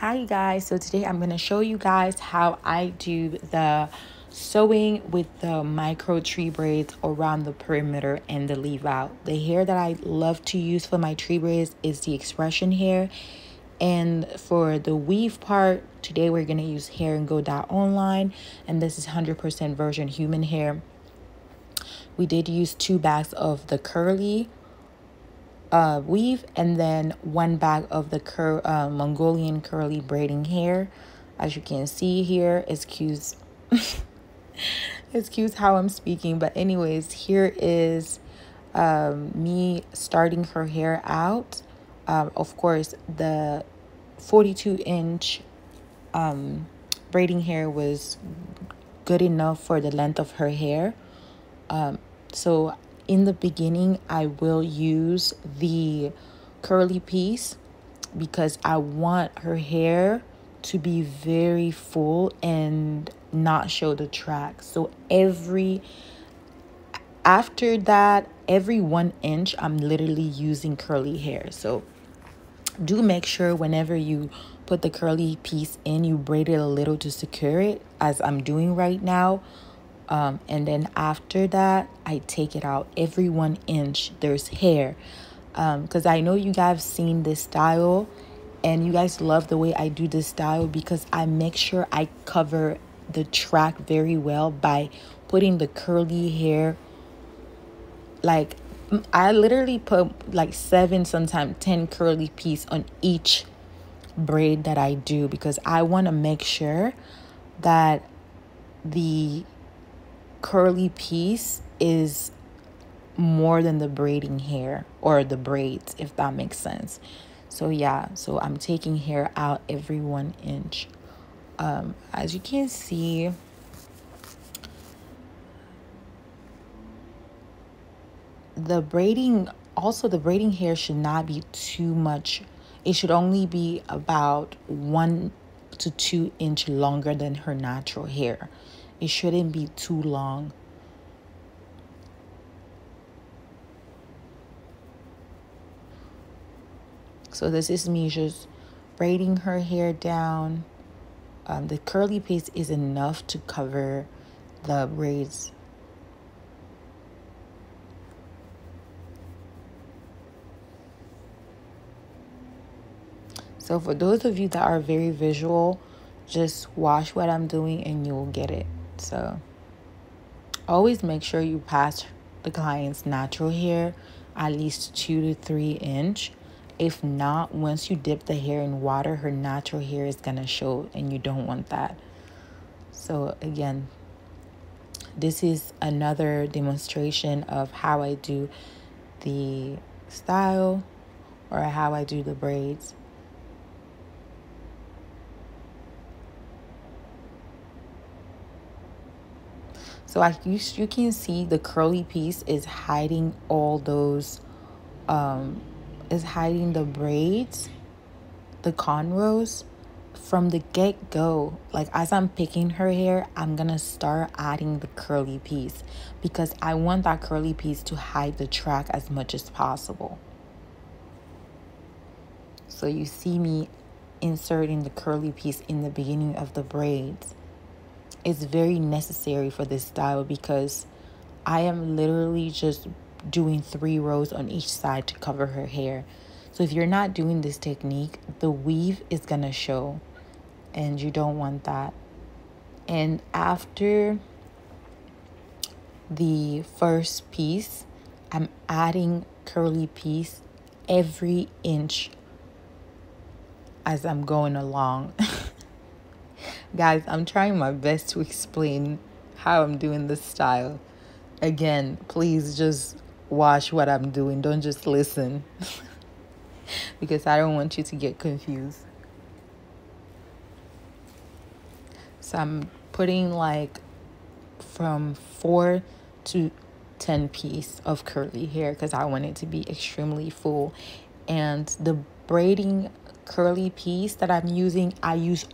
Hi guys, so today I'm going to show you guys how I do the sewing with the micro tree braids around the perimeter and the leave out. The hair that I love to use for my tree braids is the expression hair, and for the weave part today we're going to use hair and go dot online, and this is 100% virgin human hair. We did use 2 bags of the curly weave and then 1 bag of the Mongolian curly braiding hair. As you can see here, excuse how I'm speaking, but anyways, here is me starting her hair out. Of course, the 42-inch braiding hair was good enough for the length of her hair. So in the beginning, I will use the curly piece because I want her hair to be very full and not show the track. So after that, every 1 inch, I'm literally using curly hair. So do make sure whenever you put the curly piece in, you braid it a little to secure it, as I'm doing right now. And then after that, I take it out. Every 1 inch, there's hair. Because I know you guys have seen this style and you guys love the way I do this style because I make sure I cover the track very well by putting the curly hair. Like, I literally put like 7, sometimes 10 curly piece on each braid that I do because I want to make sure that the curly piece is more than the braiding hair or the braids, if that makes sense. So yeah, so I'm taking hair out every 1 inch. As you can see, the braiding hair should not be too much. It should only be about 1 to 2 inch longer than her natural hair. It shouldn't be too long. So this is me just braiding her hair down. The curly piece is enough to cover the braids. So for those of you that are very visual, just watch what I'm doing and you'll get it. So always make sure you pass the client's natural hair at least 2 to 3 inch. If not, once you dip the hair in water, her natural hair is gonna show and you don't want that. So again, this is another demonstration of how I do the style or how I do the braids. So you can see the curly piece is hiding all those, is hiding the braids, the cornrows from the get-go. Like as I'm picking her hair, I'm gonna start adding the curly piece because I want that curly piece to hide the track as much as possible. So you see me inserting the curly piece in the beginning of the braids. It's very necessary for this style because I am literally just doing 3 rows on each side to cover her hair. So if you're not doing this technique, the weave is gonna show and you don't want that. And after the first piece, I'm adding curly piece every inch as I'm going along. Guys, I'm trying my best to explain how I'm doing this style. Again, please just watch what I'm doing. Don't just listen. Because I don't want you to get confused. So I'm putting like from 4 to 10 piece of curly hair because I want it to be extremely full. And the braiding curly piece that I'm using, I use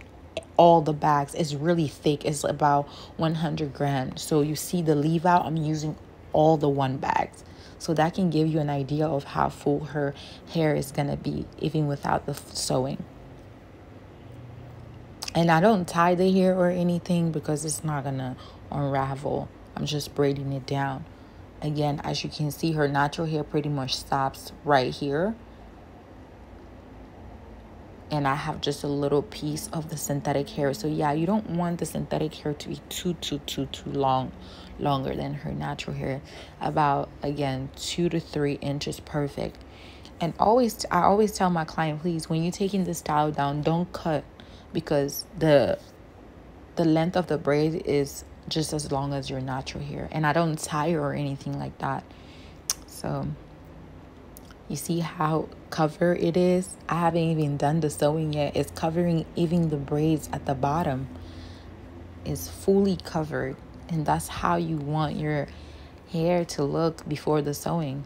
all the bags. It's really thick. It's about 100 grams. So you see the leave out, I'm using all the 1 bags. So that can give you an idea of how full her hair is gonna be even without the sewing. And I don't tie the hair or anything because it's not gonna unravel. I'm just braiding it down. Again, as you can see, her natural hair pretty much stops right here. And I have just a little piece of the synthetic hair. So yeah, you don't want the synthetic hair to be too longer than her natural hair. About, again, 2 to 3 inches, perfect. And I always tell my client, please, when you're taking the style down, don't cut, because the length of the braid is just as long as your natural hair. And I don't tie her or anything like that. So you see how cover it is? I haven't even done the sewing yet. It's covering even the braids at the bottom. Is fully covered. And that's how you want your hair to look before the sewing.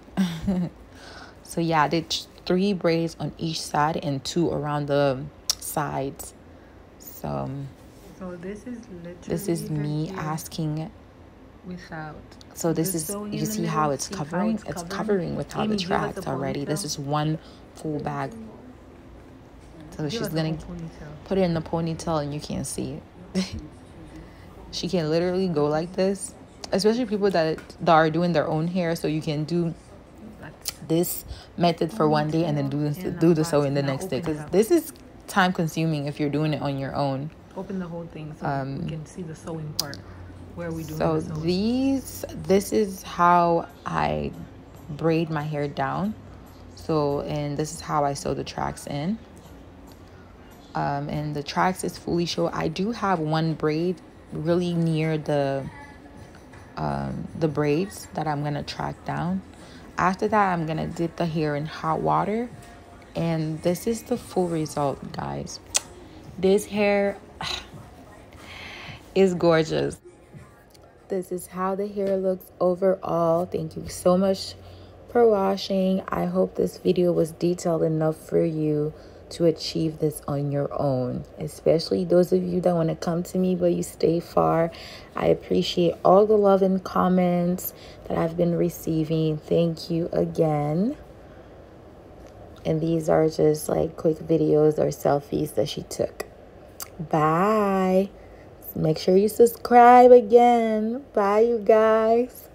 So yeah, I did 3 braids on each side and 2 around the sides. So this is literally, this is me asking. Without. So this is, you see how it's covering? It's covering without the tracks already. This is one full bag. So she's gonna put it in the ponytail and you can't see it. She can literally go like this, especially people that are doing their own hair. So you can do this method for one day and then do the sewing the next day, because this is time consuming if you're doing it on your own. Open the whole thing so we can see the sewing part. Where we doing so this is how I braid my hair down. So, and this is how I sew the tracks in. And the tracks is fully show. I do have one braid really near the braids that I'm gonna track down. After that, I'm gonna dip the hair in hot water, and this is the full result, guys. This hair is gorgeous. This is how the hair looks overall. Thank you so much for watching. I hope this video was detailed enough for you to achieve this on your own, especially those of you that want to come to me but you stay far. I appreciate all the love and comments that I've been receiving. Thank you again. And these are just like quick videos or selfies that she took. Bye. Make sure you subscribe again. Bye, you guys.